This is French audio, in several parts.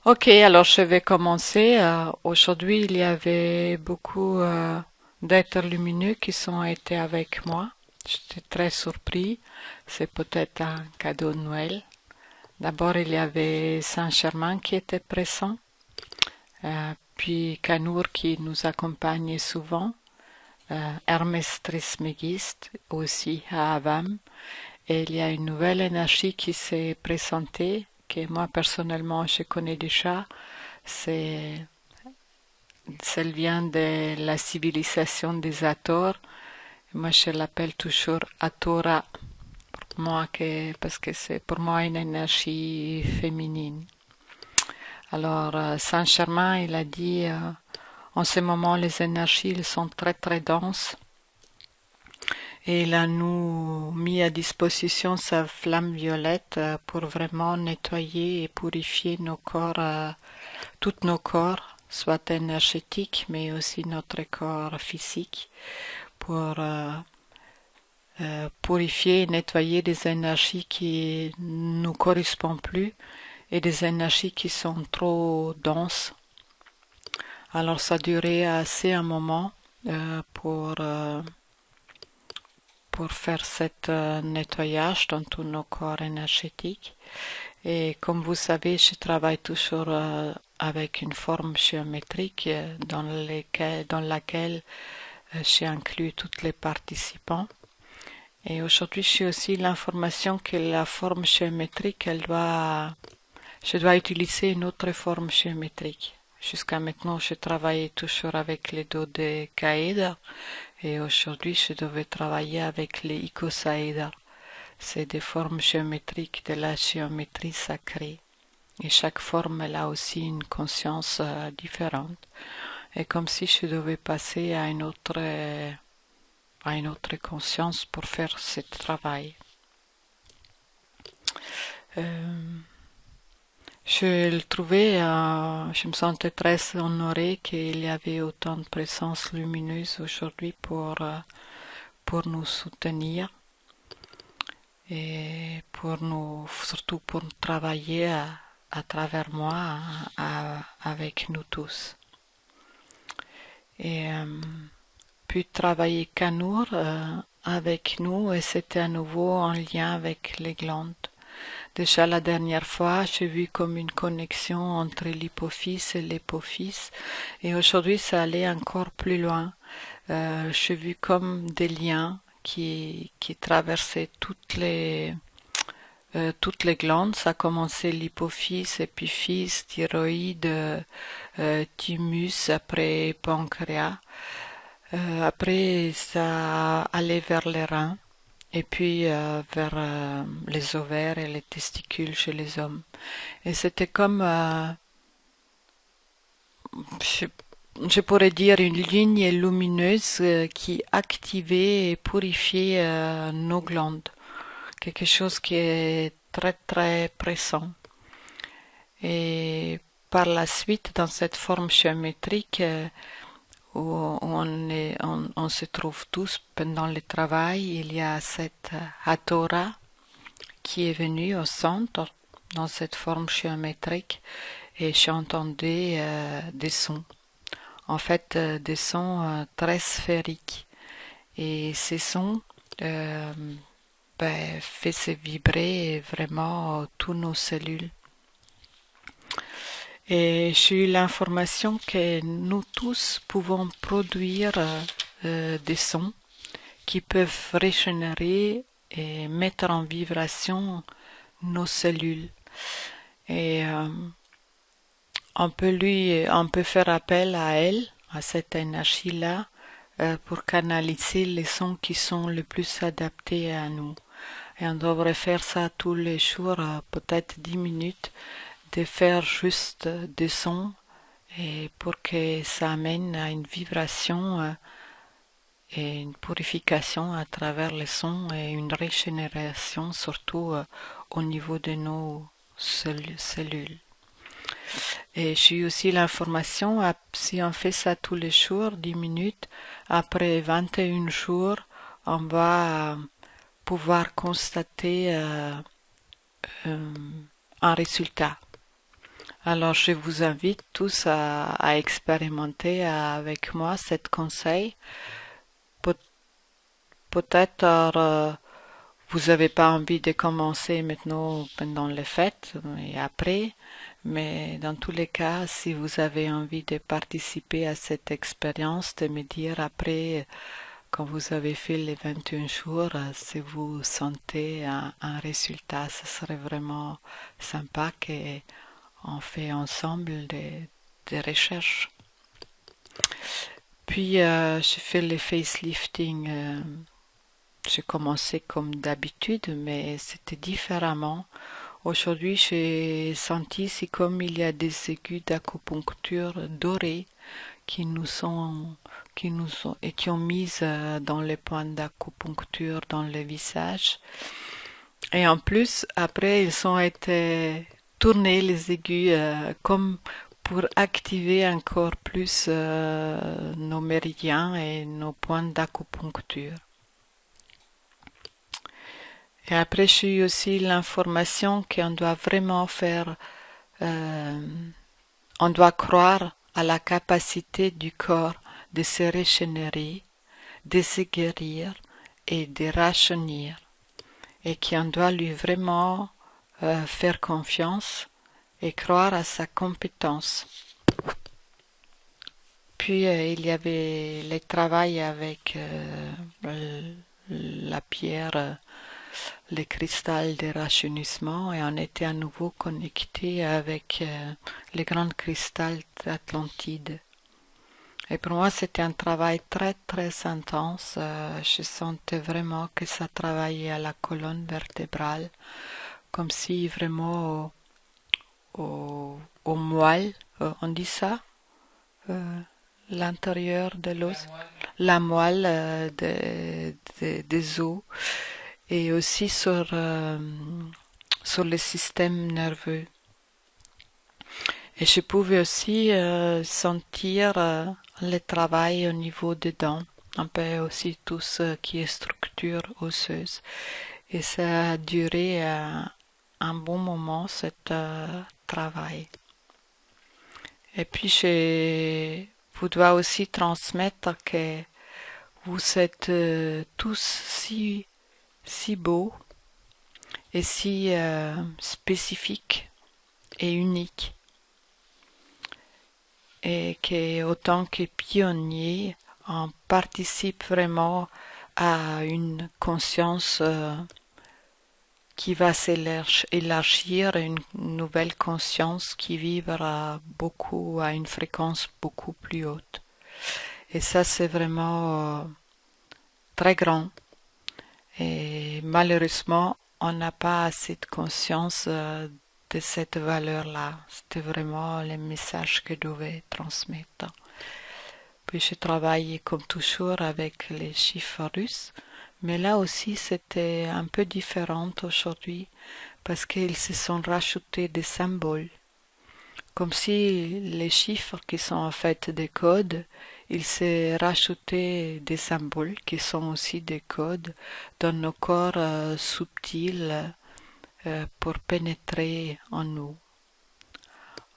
Ok, alors je vais commencer. Aujourd'hui, il y avait beaucoup d'êtres lumineux qui sont été avec moi. J'étais très surpris. C'est peut-être un cadeau de Noël. D'abord, il y avait Saint-Germain qui était présent, puis Canour qui nous accompagnait souvent, Hermès Trismégiste aussi à Avam. Et il y a une nouvelle énergie qui s'est présentée, que moi personnellement je connais déjà. C'est Celle vient de la civilisation des Hathors. Moi, je l'appelle toujours Hathora, parce que c'est pour moi une énergie féminine. Alors, Saint-Germain, il a dit, en ce moment, les énergies, elles sont très, très denses. Et il a nous mis à disposition sa flamme violette pour vraiment nettoyer et purifier nos corps, tous nos corps, soit énergétiques, mais aussi notre corps physique, pour purifier et nettoyer des énergies qui ne nous correspondent plus et des énergies qui sont trop denses. Alors ça durait assez un moment pour faire cet nettoyage dans tous nos corps énergétiques. Et comme vous savez, je travaille toujours avec une forme géométrique dans laquelle j'ai inclus tous les participants. Et aujourd'hui, j'ai aussi l'information que la forme géométrique, je dois utiliser une autre forme géométrique. Jusqu'à maintenant, je travaillais toujours avec les dodécaèdres et aujourd'hui, je devais travailler avec les icosaèdres. C'est des formes géométriques de la géométrie sacrée. Et chaque forme, elle a aussi une conscience différente. Et comme si je devais passer à une autre conscience pour faire ce travail. Euh, je me sentais très honorée qu'il y avait autant de présence lumineuse aujourd'hui pour nous soutenir et surtout pour travailler à travers moi, avec nous tous. Et puis travailler Canour avec nous et c'était à nouveau en lien avec les glandes. Déjà la dernière fois, j'ai vu comme une connexion entre l'hypophyse et l'épophyse et aujourd'hui ça allait encore plus loin. J'ai vu comme des liens qui traversaient toutes les glandes. Ça a commencé l'hypophyse, épiphyse, thyroïde, thymus, après pancréas. Après, ça allait vers les reins et puis vers les ovaires et les testicules chez les hommes. Et c'était comme, je, je pourrais dire, une ligne lumineuse qui activait et purifiait nos glandes. Quelque chose qui est très très pressant. Et par la suite, dans cette forme géométrique, où on se trouve tous pendant le travail, il y a cette Hathora qui est venue au centre dans cette forme géométrique et j'entendais des sons. En fait, des sons très sphériques. Et ces sons euh, faisaient vibrer vraiment tous nos cellules. Et j'ai eu l'information que nous tous pouvons produire des sons qui peuvent régénérer et mettre en vibration nos cellules. Et on peut faire appel à elle, à cette énergie-là, pour canaliser les sons qui sont les plus adaptés à nous. Et on devrait faire ça tous les jours, peut-être 10 minutes, de faire juste des sons et pour que ça amène à une vibration et une purification à travers les sons et une régénération surtout au niveau de nos cellules. Et j'ai eu aussi l'information, si on fait ça tous les jours, 10 minutes, après 21 jours, on va pouvoir constater un résultat. Alors, je vous invite tous à expérimenter avec moi cet conseil. Peut- Peut-être vous n'avez pas envie de commencer maintenant pendant les fêtes et après, mais dans tous les cas, si vous avez envie de participer à cette expérience, de me dire après, quand vous avez fait les 21 jours, si vous sentez un résultat, ce serait vraiment sympa qu'on fait ensemble des recherches. Puis, j'ai fait le facelifting. J'ai commencé comme d'habitude, mais c'était différemment. Aujourd'hui, j'ai senti c'est comme il y a des aiguilles d'acupuncture dorées qui nous sont, et qui ont mis dans les points d'acupuncture dans le visage. Et en plus, après, ils ont été tournés les aiguilles comme pour activer encore plus nos méridiens et nos points d'acupuncture. Et après, j'ai eu aussi l'information qu'on doit vraiment faire, euh, on doit croire à la capacité du corps de se régénérer, de se guérir et de rajeunir. Et qu'on doit lui vraiment faire confiance et croire à sa compétence. Puis il y avait le travail avec la pierre, les cristals de rajeunissement et on était à nouveau connecté avec les grands cristals d'Atlantide. Et pour moi, c'était un travail très très intense. Je sentais vraiment que ça travaillait à la colonne vertébrale, comme si vraiment au moelle, on dit ça, euh, l'intérieur de l'os, la moelle des os, et aussi sur le système nerveux. Et je pouvais aussi sentir le travail au niveau des dents, un peu aussi tout ce qui est structure osseuse. Et ça a duré un bon moment, ce travail. Et puis je vous dois aussi transmettre que vous êtes tous si beaux et si spécifiques et uniques. Et que autant que pionniers, on participe vraiment à une conscience qui va s'élargir, une nouvelle conscience qui vivra beaucoup à une fréquence beaucoup plus haute. Et ça, c'est vraiment très grand. Et malheureusement, on n'a pas assez de conscience de cette valeur-là. C'était vraiment le message que je devais transmettre. Puis j'ai travaillé comme toujours avec les chiffres russes, mais là aussi c'était un peu différent aujourd'hui parce qu'ils se sont rajoutés des symboles, comme si les chiffres qui sont en fait des codes, il s'est rajouté des symboles qui sont aussi des codes dans nos corps subtils pour pénétrer en nous.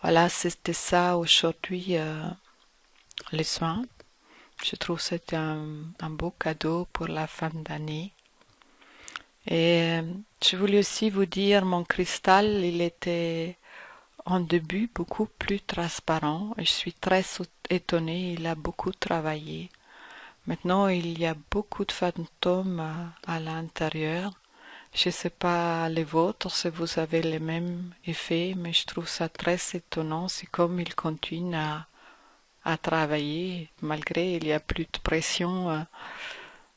Voilà, c'était ça aujourd'hui les soins. Je trouve que c'était un beau cadeau pour la fin d'année. Et je voulais aussi vous dire, mon cristal, il était en début beaucoup plus transparent. Et je suis très étonnée, il a beaucoup travaillé. Maintenant, il y a beaucoup de fantômes à l'intérieur. Je ne sais pas les vôtres si vous avez les mêmes effets, mais je trouve ça très étonnant. C'est comme il continue à travailler, malgré il n'y a plus de pression.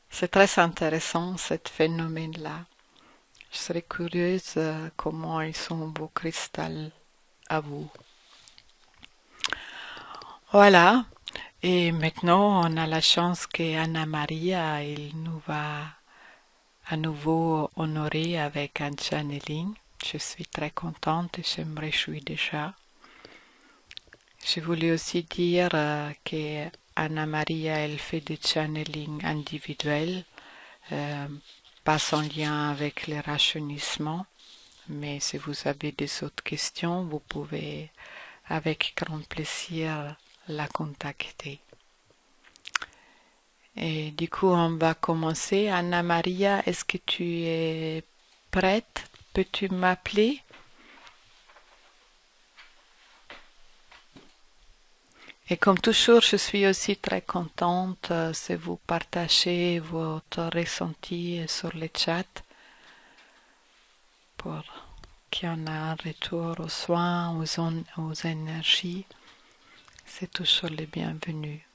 C'est très intéressant, ce phénomène-là. Je serais curieuse comment ils sont vos cristals à vous. Voilà. Et maintenant, on a la chance qu'Anna Maria, il nous va à nouveau honorer avec un channeling. Je suis très contente et je me réjouis déjà. Je voulais aussi dire que Anna Maria, elle fait des channeling individuels, pas en lien avec les rajeunissements, Mais si vous avez des autres questions, vous pouvez avec grand plaisir la contacter. Et du coup, on va commencer. Anna Maria, est-ce que tu es prête? Peux-tu m'appeler? Et comme toujours, je suis aussi très contente si vous partagez votre ressenti sur le chat pour qu'il y en ait un retour aux soins, aux énergies. C'est toujours le bienvenu.